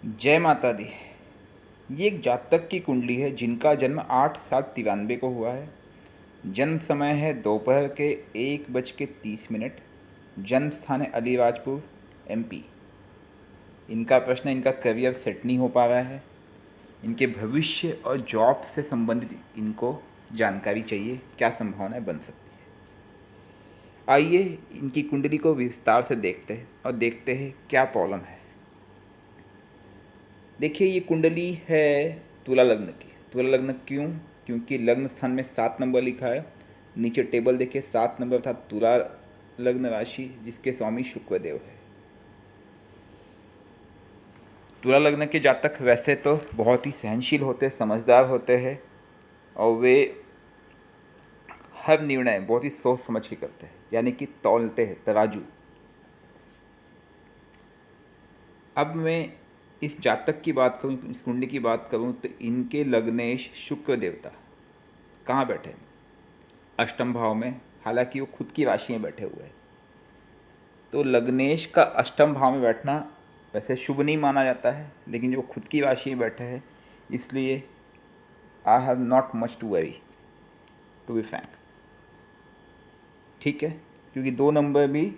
जय माता दी। ये एक जातक की कुंडली है जिनका जन्म 8/7/93 को हुआ है। जन्म समय है दोपहर के 1:30। जन्म स्थान है अलीराजपुर, एमपी। इनका प्रश्न, इनका करियर सेट नहीं हो पा रहा है। इनके भविष्य और जॉब से संबंधित इनको जानकारी चाहिए, क्या संभावनाएं बन सकती है। आइए इनकी कुंडली को विस्तार से देखते हैं और देखते हैं क्या प्रॉब्लम है। देखिए, ये कुंडली है तुला लग्न की। तुला लग्न क्यों? क्योंकि लग्न स्थान में 7 नंबर लिखा है। नीचे टेबल देखिए, 7 नंबर था तुला लग्न राशि, जिसके स्वामी शुक्रदेव है। तुला लग्न के जातक वैसे तो बहुत ही सहनशील होते हैं, समझदार होते हैं और वे हर निर्णय बहुत ही सोच समझ के करते हैं, यानी कि तौलते हैं, तराजू। अब मैं इस जातक की बात करूँ, इस कुंडली की बात करूँ, तो इनके लग्नेश शुक्र देवता कहाँ बैठे हैं? अष्टम भाव में। हालांकि वो खुद की राशि में बैठे हुए हैं, तो लग्नेश का अष्टम भाव में बैठना वैसे शुभ नहीं माना जाता है, लेकिन जो खुद की राशि में बैठे हैं, इसलिए I have not much to worry, to be frank. ठीक है, क्योंकि 2 नंबर भी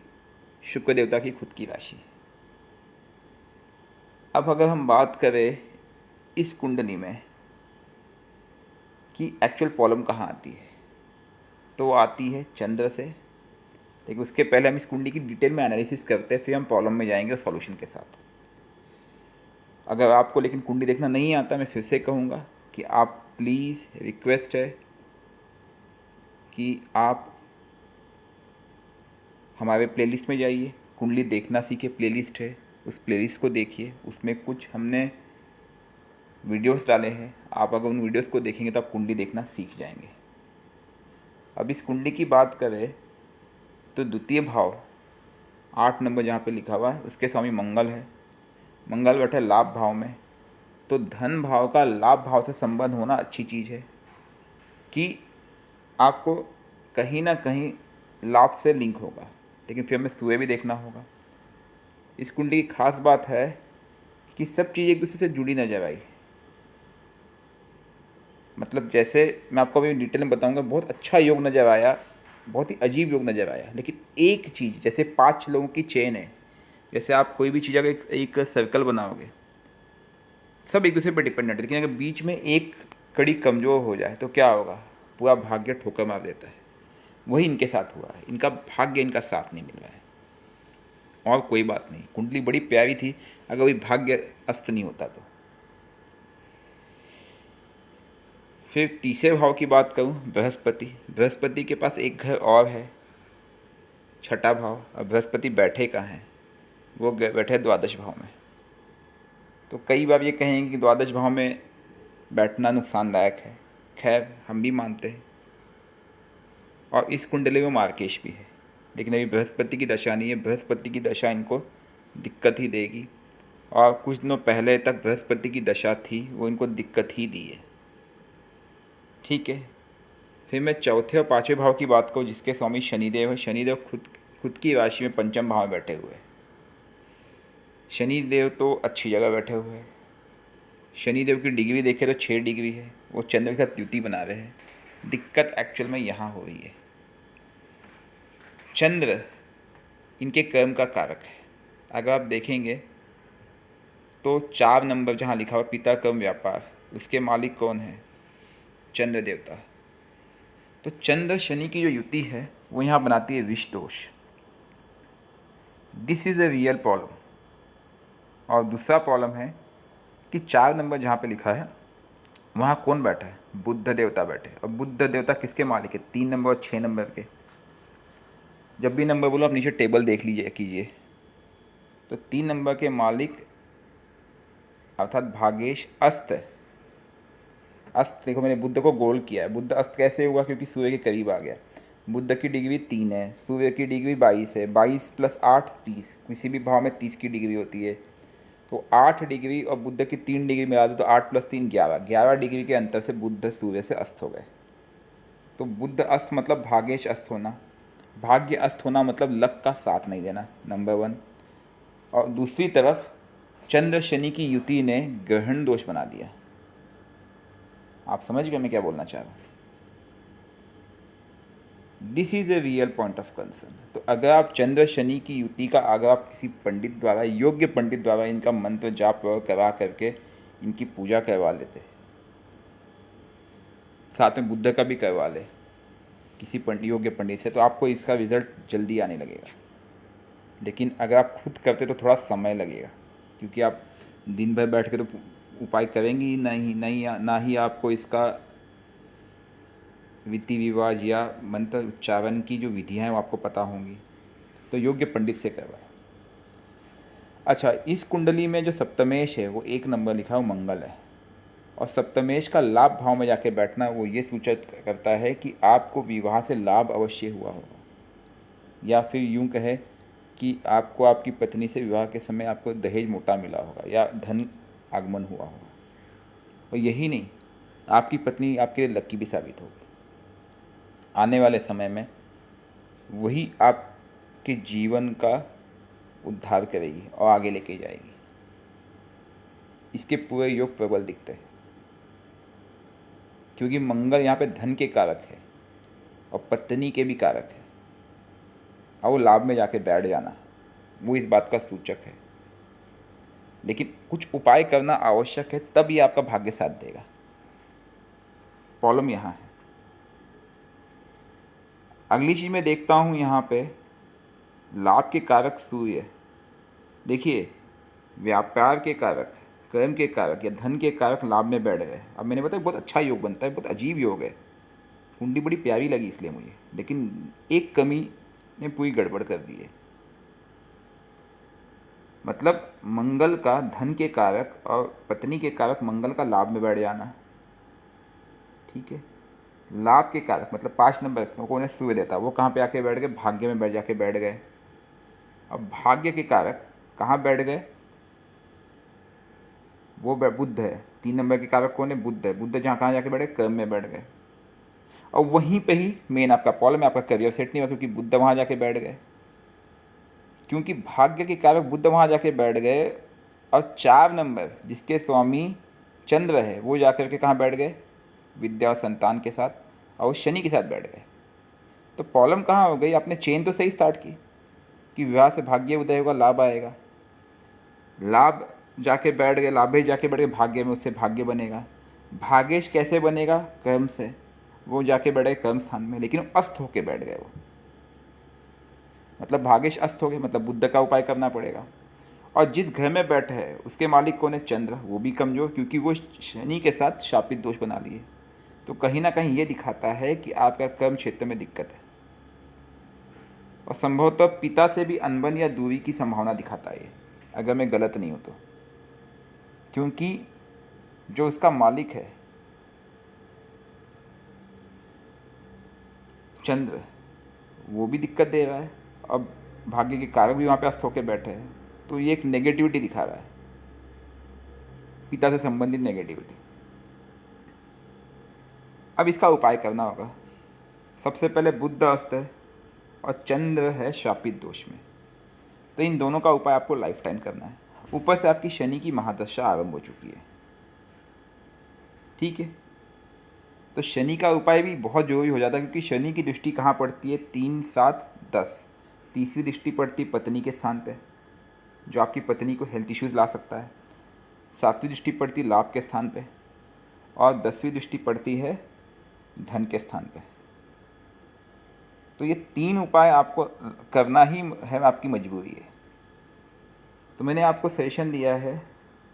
शुक्र देवता की खुद की राशि है। अब अगर हम बात करें इस कुंडली में कि एक्चुअल प्रॉब्लम कहाँ आती है, तो वो आती है चंद्र से। लेकिन उसके पहले हम इस कुंडली की डिटेल में एनालिसिस करते हैं, फिर हम प्रॉब्लम में जाएंगे सॉल्यूशन के साथ। अगर आपको लेकिन कुंडली देखना नहीं आता, मैं फिर से कहूँगा कि आप प्लीज़, रिक्वेस्ट है कि आप हमारे प्लेलिस्ट में जाइए। कुंडली देखना सीखे प्लेलिस्ट है, उस प्लेलिस्ट को देखिए। उसमें कुछ हमने वीडियोस डाले हैं, आप अगर उन वीडियोस को देखेंगे तो आप कुंडली देखना सीख जाएंगे। अब इस कुंडली की बात करें तो द्वितीय भाव 8 नंबर जहाँ पे लिखा हुआ है, उसके स्वामी मंगल है। मंगल बैठे लाभ भाव में, तो धन भाव का लाभ भाव से संबंध होना अच्छी चीज़ है कि आपको कहीं ना कहीं लाभ से लिंक होगा। लेकिन फिर हमें सुबह भी देखना होगा। इस कुंडली की खास बात है कि सब चीज़ एक दूसरे से जुड़ी नजर आई। मतलब जैसे मैं आपको अभी डिटेल में बताऊंगा, बहुत अच्छा योग नज़र आया, बहुत ही अजीब योग नज़र आया। लेकिन एक चीज़, जैसे 5 लोगों की चेन है, जैसे आप कोई भी चीज़ अगर एक सर्कल बनाओगे, सब एक दूसरे पर डिपेंडेंट है, लेकिन अगर बीच में एक कड़ी कमज़ोर हो जाए तो क्या होगा? पूरा भाग्य ठोकर मार देता है। वही इनके साथ हुआ है, इनका भाग्य इनका साथ नहीं मिल रहा है। और कोई बात नहीं, कुंडली बड़ी प्यारी थी, अगर वही भाग्य अस्त नहीं होता तो। फिर तीसरे भाव की बात करूं, बृहस्पति। बृहस्पति के पास एक घर और है, छठा भाव। अब बृहस्पति बैठे कहाँ हैं? वो बैठे द्वादश भाव में। तो कई बार ये कहेंगे कि द्वादश भाव में बैठना नुकसानदायक है। खैर, हम भी मानते हैं, और इस कुंडली में मार्केश भी है, लेकिन अभी बृहस्पति की दशा नहीं है। बृहस्पति की दशा इनको दिक्कत ही देगी, और कुछ दिनों पहले तक बृहस्पति की दशा थी, वो इनको दिक्कत ही दी है। ठीक है, फिर मैं चौथे और पाँचवें भाव की बात करूँ, जिसके स्वामी शनिदेव है। शनिदेव खुद की राशि में पंचम भाव में बैठे हुए हैं। शनिदेव तो अच्छी जगह बैठे हुए हैं। शनिदेव की डिग्री देखें तो 6 डिग्री है, वो चंद्र के साथ युति बना रहे हैं। दिक्कत एक्चुअल में यहाँ हो रही है, चंद्र इनके कर्म का कारक है। अगर आप देखेंगे तो 4 नंबर जहाँ लिखा हुआ पिता कर्म व्यापार, उसके मालिक कौन है? चंद्र देवता। तो चंद्र शनि की जो युति है वो यहाँ बनाती है विष दोष। This is a real problem. और दूसरा प्रॉब्लम है कि 4 नंबर जहाँ पे लिखा है वहाँ कौन बैठा है? बुद्ध देवता बैठे। और बुद्ध देवता किसके मालिक है? 3 नंबर और 6 नंबर के। जब भी नंबर बोलो आप नीचे टेबल देख लीजिए कीजिए, तो 3 नंबर के मालिक अर्थात भागेश अस्त। अस्त देखो, मैंने बुद्ध को गोल किया है। बुद्ध अस्त कैसे हुआ? क्योंकि सूर्य के करीब आ गया। बुद्ध की डिग्री 3 है, सूर्य की डिग्री 22 है। 22 + 8 30, किसी भी भाव में 30 की डिग्री होती है। तो 8 डिग्री और बुद्ध की 3 डिग्री मिला दो तो 8 + 3 11। 11 डिग्री के अंतर से बुद्ध सूर्य से अस्त हो गए। तो बुद्ध अस्त मतलब भागेश अस्त होना। भाग्य अस्त होना मतलब लक का साथ नहीं देना, नंबर 1। और दूसरी तरफ चंद्र शनि की युति ने ग्रहण दोष बना दिया। आप समझ गए मैं क्या बोलना चाह रहा हूँ? This is a real point of concern. तो अगर आप चंद्र शनि की युति का अगर आप किसी पंडित द्वारा, योग्य पंडित द्वारा इनका मंत्र जाप करा करके इनकी पूजा करवा लेते, साथ में बुद्ध का भी करवा ले किसी योग्य पंडित से, तो आपको इसका रिजल्ट जल्दी आने लगेगा। लेकिन अगर आप खुद करते तो थोड़ा समय लगेगा, क्योंकि आप दिन भर बैठ के तो उपाय करेंगे ही नहीं, ना ही आपको इसका विधि विवाद या मंत्र उच्चारण की जो विधियाँ हैं वो आपको पता होंगी। तो योग्य पंडित से करवाएं। अच्छा, इस कुंडली में जो सप्तमेश है वो 1 नंबर लिखा है, वो मंगल है। और सप्तमेश का लाभ भाव में जाके बैठना वो ये सूचित करता है कि आपको विवाह से लाभ अवश्य हुआ होगा, या फिर यूं कहे कि आपको आपकी पत्नी से विवाह के समय आपको दहेज मोटा मिला होगा या धन आगमन हुआ होगा। और यही नहीं, आपकी पत्नी आपके लिए लक्की भी साबित होगी। आने वाले समय में वही आपके जीवन का उद्धार करेगी और आगे लेके जाएगी। इसके पूरे योग प्रबल दिखते हैं, क्योंकि मंगल यहाँ पे धन के कारक है और पत्नी के भी कारक है, और वो लाभ में जाके बैठ जाना वो इस बात का सूचक है। लेकिन कुछ उपाय करना आवश्यक है, तब ये आपका भाग्य साथ देगा। प्रॉब्लम यहाँ है। अगली चीज़ मैं देखता हूँ यहाँ पे लाभ के कारक सूर्य। देखिए, व्यापार के कारक, कर्म के कारक या धन के कारक लाभ में बैठ गए। अब मैंने बताया बहुत अच्छा योग बनता है, बहुत अजीब योग है, कुंडली बड़ी प्यारी लगी इसलिए मुझे, लेकिन एक कमी ने पूरी गड़बड़ कर दी है। मतलब मंगल का धन के कारक और पत्नी के कारक मंगल का लाभ में बैठ जाना, ठीक है। लाभ के कारक मतलब 5 नंबर को उन्हें सूर्य देता, वो कहाँ पे आके बैठ गए? भाग्य में बैठ जाके बैठ गए। अब भाग्य के कारक कहाँ बैठ गए? वो बुध है। 3 नंबर के कारक कौन है? बुध है। बुध जहाँ कहाँ जाके बैठे? कर्म में बैठ गए। और वहीं पे ही मेन आपका प्रॉब्लम है, आपका करियर सेट नहीं हुआ, क्योंकि बुध वहाँ जाके बैठ गए। क्योंकि भाग्य के कारक बुध वहाँ जाके बैठ गए, और 4 नंबर जिसके स्वामी चंद्र है वो जाकर के कहाँ बैठ गए? विद्या और संतान के साथ, और वो शनि के साथ बैठ गए। तो प्रॉब्लम कहाँ हो गई? आपने चेन तो सही स्टार्ट की कि विवाह से भाग्य उदय होगा, लाभ आएगा, लाभ जाके बैठ गए, लाभेश जाके बैठ गए भाग्य में, उससे भाग्य बनेगा। भाग्येश कैसे बनेगा? कर्म से, वो जाके बैठ गए कर्म स्थान में, लेकिन अस्त होके बैठ गए वो, मतलब भाग्येश अस्त हो गए, मतलब बुद्ध का उपाय करना पड़ेगा। और जिस घर में बैठे है उसके मालिक कौन है? चंद्र, वो भी कमज़ोर, क्योंकि वो शनि के साथ शापित दोष बना लिए। तो कहीं ना कहीं ये दिखाता है कि आपका कर्म क्षेत्र में दिक्कत है, और संभवतः पिता से भी अनबन या दूरी की संभावना दिखाता है ये, अगर मैं गलत नहीं हूँ तो। क्योंकि जो उसका मालिक है चंद्र, वो भी दिक्कत दे रहा है, अब भाग्य के कारक भी वहाँ पे अस्त होकर बैठे हैं, तो ये एक नेगेटिविटी दिखा रहा है, पिता से संबंधित नेगेटिविटी। अब इसका उपाय करना होगा। सबसे पहले बुध अस्त है और चंद्र है शापित दोष में, तो इन दोनों का उपाय आपको लाइफ टाइम करना है। ऊपर से आपकी शनि की महादशा आरंभ हो चुकी है, ठीक है। तो शनि का उपाय भी बहुत जरूरी हो जाता है, क्योंकि शनि की दृष्टि कहाँ पड़ती है? 3, 7, 10। तीसरी दृष्टि पड़ती पत्नी के स्थान पे, जो आपकी पत्नी को हेल्थ इश्यूज़ ला सकता है। 7वीं दृष्टि पड़ती लाभ के स्थान पे, और 10वीं दृष्टि पड़ती है धन के स्थान पे। तो ये 3 उपाय आपको करना ही है, आपकी मजबूरी है। तो मैंने आपको सेशन दिया है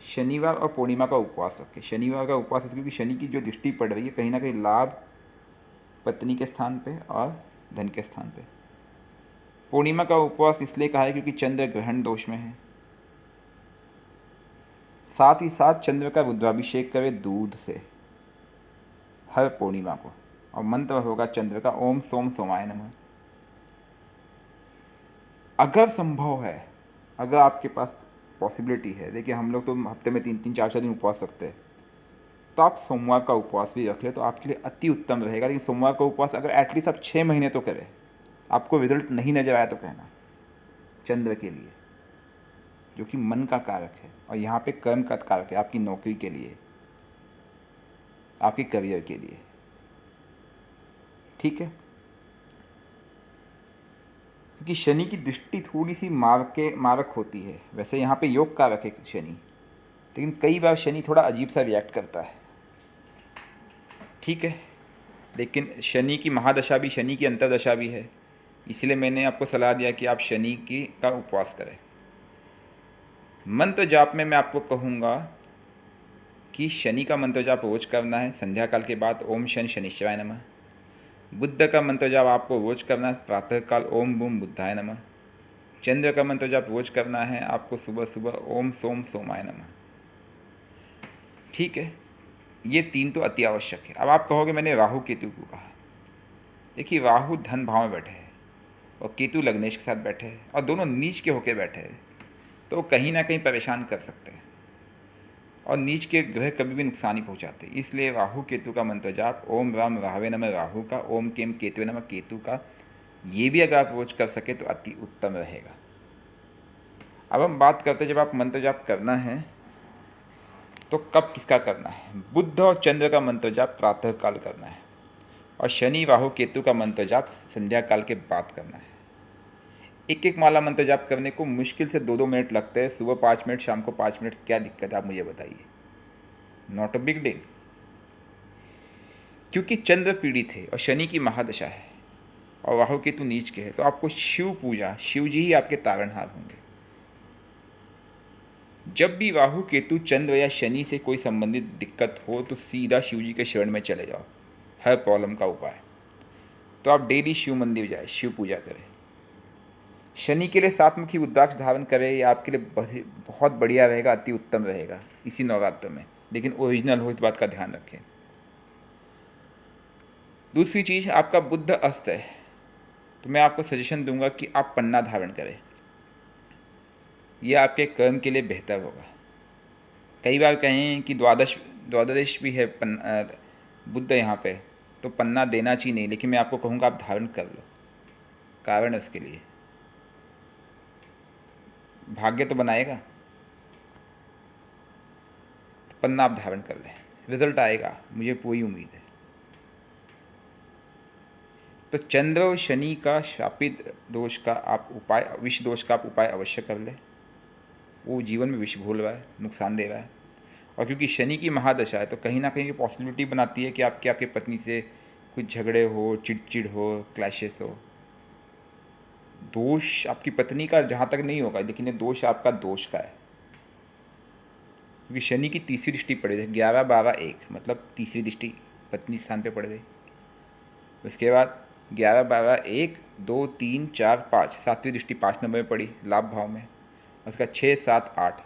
शनिवार और पूर्णिमा का उपवास रखें। शनिवार का उपवास क्योंकि शनि की जो दृष्टि पड़ रही है कहीं ना कहीं लाभ पत्नी के स्थान पे और धन के स्थान पे। पूर्णिमा का उपवास इसलिए कहा है क्योंकि चंद्र ग्रहण दोष में है। साथ ही साथ चंद्र का रुद्राभिषेक करें दूध से हर पूर्णिमा को, और मंत्र होगा चंद्र का ओम सोम सोमाय नमः। अगर संभव है, अगर आपके पास पॉसिबिलिटी है, देखिए हम लोग तो हफ्ते में 3-3, 4-4 दिन उपवास रखते हैं, तो आप सोमवार का उपवास भी रख ले तो आपके लिए अति उत्तम रहेगा। लेकिन सोमवार का उपवास अगर एटलीस्ट आप 6 महीने तो करें, आपको रिजल्ट नहीं नजर आया तो कहना, चंद्र के लिए, जो कि मन का कारक है, और यहाँ पे कर्म का कारक है आपकी नौकरी के लिए, आपके करियर के लिए। ठीक है, क्योंकि शनि की दृष्टि थोड़ी सी मारक होती है। वैसे यहाँ पे योग कारक है शनि, लेकिन कई बार शनि थोड़ा अजीब सा रिएक्ट करता है। ठीक है, लेकिन शनि की महादशा भी, शनि की अंतर्दशा भी है, इसलिए मैंने आपको सलाह दिया कि आप शनि की का उपवास करें। मंत्र जाप में मैं आपको कहूँगा कि शनि का मंत्र जाप रोज करना है संध्या काल के बाद, ओम शनि शनिश्चराय नमः। बुद्ध का मंत्र जाप आपको रोज करना है प्रातःकाल, ओम बूम बुद्धाय नमः। चंद्र का मंत्र जाप रोज करना है आपको सुबह सुबह, ओम सोम सोमाय नमः। ठीक है, ये 3 तो अति आवश्यक है। अब आप कहोगे मैंने राहु केतु को कहा। देखिए, राहु धन भाव में बैठे हैं और केतु लग्नेश के साथ बैठे हैं, और दोनों नीच के होके बैठे हैं, तो कहीं ना कहीं परेशान कर सकते हैं, और नीच के ग्रह कभी भी नुकसान ही पहुंचाते हैं। इसलिए राहु केतु का मंत्र जाप, ओम राम राहवे नमः राहु का, ओम केम केतुवे नमः केतु का, ये भी अगर आप रोज कर सके तो अति उत्तम रहेगा। अब हम बात करते हैं, जब आप मंत्र जाप करना है तो कब किसका करना है। बुध और चंद्र का मंत्र जाप प्रातः काल करना है, और शनि राहु केतु का मंत्र जाप संध्या काल के बाद करना है। एक एक माला मंत्र जाप करने को मुश्किल से 2-2 मिनट लगते हैं, सुबह 5 मिनट, शाम को 5 मिनट। क्या दिक्कत है आप मुझे बताइए, नॉट अ बिग डील। क्योंकि चंद्र पीड़ित है और शनि की महादशा है और राहु केतु नीच के है, तो आपको शिव पूजा, शिव जी ही आपके तारणहार होंगे। जब भी राहु केतु चंद्र या शनि से कोई संबंधित दिक्कत हो तो सीधा शिव जी के शरण में चले जाओ, हर प्रॉब्लम का उपाय। तो आप डेली शिव मंदिर जाए, शिव पूजा करें। शनि के लिए 7 मुखी रुद्राक्ष धारण करें, ये आपके लिए बहुत बढ़िया रहेगा, अति उत्तम रहेगा इसी नवरात्र में, लेकिन ओरिजिनल हो, इस बात का ध्यान रखें। दूसरी चीज़, आपका बुध अस्त है, तो मैं आपको सजेशन दूंगा कि आप पन्ना धारण करें, यह आपके कर्म के लिए बेहतर होगा। कई बार कहें कि द्वादश भी है बुध यहाँ पे, तो पन्ना देना चाहिए नहीं, लेकिन मैं आपको कहूँगा आप धारण कर लो, कारण है उसके लिए, भाग्य तो बनाएगा। पन्ना आप धारण कर लें, रिजल्ट आएगा, मुझे पूरी उम्मीद है। तो चंद्र और शनि का शापित दोष का आप उपाय, विष दोष का आप उपाय अवश्य कर लें। वो जीवन में विष घोल रहा है, नुकसान दे रहा है, और क्योंकि शनि की महादशा है तो कहीं ना कहीं ये पॉसिबिलिटी बनाती है कि आपकी पत्नी से कुछ झगड़े हो, चिड़चिड़ हो, क्लैशेस हो। दोष आपकी पत्नी का जहाँ तक नहीं होगा, लेकिन ये दोष आपका दोष का है, क्योंकि शनि की तीसरी दृष्टि पड़ गई, 11, 12, 1, मतलब तीसरी दृष्टि पत्नी स्थान पे पड़ गई। उसके बाद 11, 12, 1, 2, 3, 4, 5, 7वीं दृष्टि 5 नंबर में पड़ी, लाभ भाव में। उसका 6, 7, 8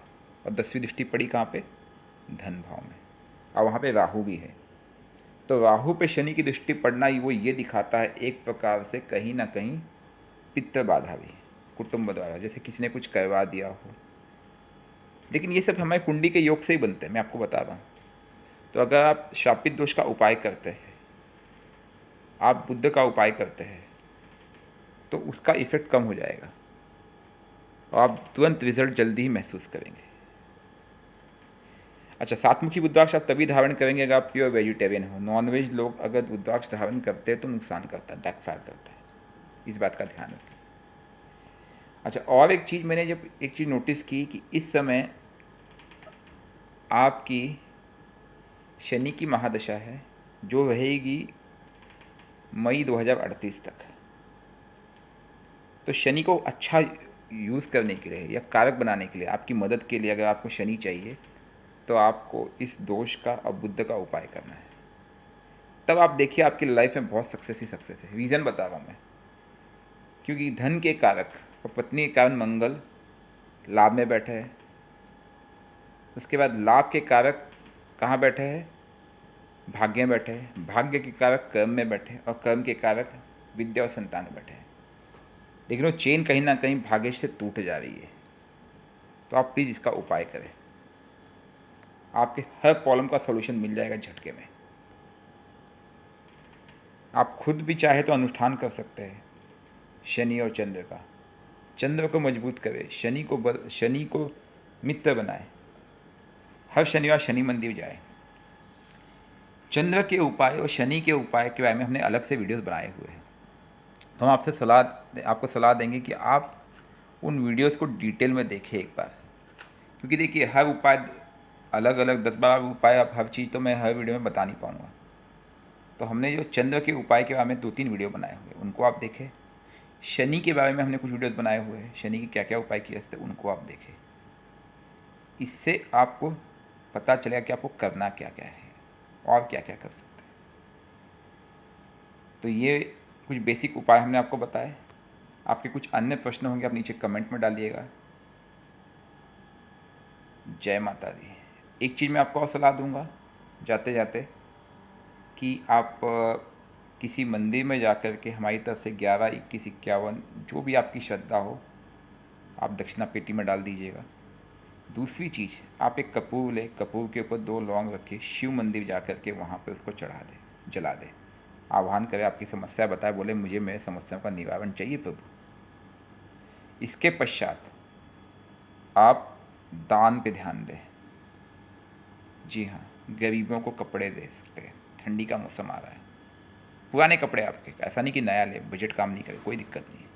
और 10वीं दृष्टि पड़ी कहाँ पे, धन भाव में, और वहाँ पे राहु भी है। तो राहु पे शनि की दृष्टि पड़ना वो ये दिखाता है एक प्रकार से कहीं ना कहीं पितृ बाधा भी, कुटुंब द्वारा, जैसे किसी ने कुछ करवा दिया हो। लेकिन ये सब हमारे कुंडली के योग से ही बनते हैं, मैं आपको बता रहा हूँ। तो अगर आप शापित दोष का उपाय करते हैं, आप बुद्ध का उपाय करते हैं, तो उसका इफेक्ट कम हो जाएगा और आप तुरंत रिजल्ट जल्दी ही महसूस करेंगे। अच्छा, 7 मुखी रुद्राक्ष आप तभी धारण करेंगे अगर आप प्योर वेजिटेरियन हो। नॉनवेज लोग अगर रुद्राक्ष धारण करते हैं तो नुकसान करता है, बैकफायर करता है, इस बात का ध्यान रखें। अच्छा, और एक चीज़ मैंने जब एक चीज़ नोटिस की कि इस समय आपकी शनि की महादशा है जो रहेगी मई 2038 तक। तो शनि को अच्छा यूज़ करने के लिए या कारक बनाने के लिए, आपकी मदद के लिए अगर आपको शनि चाहिए तो आपको इस दोष का और बुद्ध का उपाय करना है। तब आप देखिए आपकी लाइफ में बहुत सक्सेस ही सक्सेस है। रीज़न बता रहा हूँ मैं, क्योंकि धन के कारक और पत्नी के कारण मंगल लाभ में बैठे है। उसके बाद लाभ के कारक कहाँ बैठे हैं, भाग्य में बैठे हैं। भाग्य के कारक कर्म में बैठे हैं और कर्म के कारक विद्या और संतान में बैठे हैं। लेकिन वो चेन कहीं ना कहीं भाग्य से टूट जा रही है। तो आप प्लीज़ इसका उपाय करें, आपके हर प्रॉब्लम का सॉल्यूशन मिल जाएगा झटके में। आप खुद भी चाहे तो अनुष्ठान कर सकते हैं शनि और चंद्र का। चंद्र को मजबूत करे, शनि को मित्र बनाए, हर शनिवार शनि मंदिर जाए। चंद्र के उपाय और शनि के उपाय के बारे में हमने अलग से वीडियोस बनाए हुए हैं, तो हम आपको सलाह देंगे कि आप उन वीडियोस को डिटेल में देखें एक बार, क्योंकि देखिए हर उपाय अलग अलग 10-12 उपाय, आप हर चीज़ तो मैं हर वीडियो में बता नहीं पाऊँगा। तो हमने जो चंद्र के उपाय के बारे में 2-3 वीडियो बनाए हुए हैं उनको आप देखें। शनि के बारे में हमने कुछ वीडियोस बनाए हुए हैं, शनि के क्या क्या उपाय किए जाते हैं उनको आप देखें। इससे आपको पता चलेगा कि आपको करना क्या क्या है और क्या क्या कर सकते हैं। तो ये कुछ बेसिक उपाय हमने आपको बताए। आपके कुछ अन्य प्रश्न होंगे आप नीचे कमेंट में डालिएगा। जय माता दी। एक चीज़ मैं आपको और सलाह दूंगा जाते जाते कि आप किसी मंदिर में जाकर के हमारी तरफ से 11, 21, 51 जो भी आपकी श्रद्धा हो आप दक्षिणा पेटी में डाल दीजिएगा। दूसरी चीज़, आप एक कपूर ले, कपूर के ऊपर 2 लौंग रखे, शिव मंदिर जा कर के वहाँ पे उसको चढ़ा दे, जला दे, आह्वान करे, आपकी समस्या बताए, बोले मुझे मेरे समस्याओं का निवारण चाहिए प्रभु। इसके पश्चात आप दान पे ध्यान दें। जी हाँ, गरीबों को कपड़े दे सकते हैं, ठंडी का मौसम आ रहा है, पुराने कपड़े आपके, ऐसा नहीं कि नया ले, बजट काम नहीं करे, कोई दिक्कत नहीं है।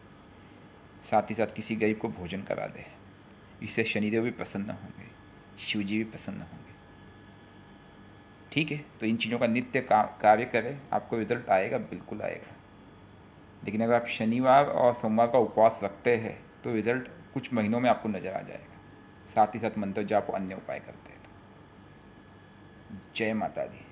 साथ ही साथ किसी गरीब को भोजन करा दे, इससे शनिदेव भी प्रसन्न होंगे, शिव जी भी प्रसन्न होंगे। ठीक है, तो इन चीज़ों का नित्य कार्य करें, आपको रिजल्ट आएगा, बिल्कुल आएगा। लेकिन अगर आप शनिवार और सोमवार का उपवास रखते हैं तो रिजल्ट कुछ महीनों में आपको नज़र आ जाएगा। साथ ही साथ मंत्र जाप और अन्य उपाय करते हैं। तो जय माता दी।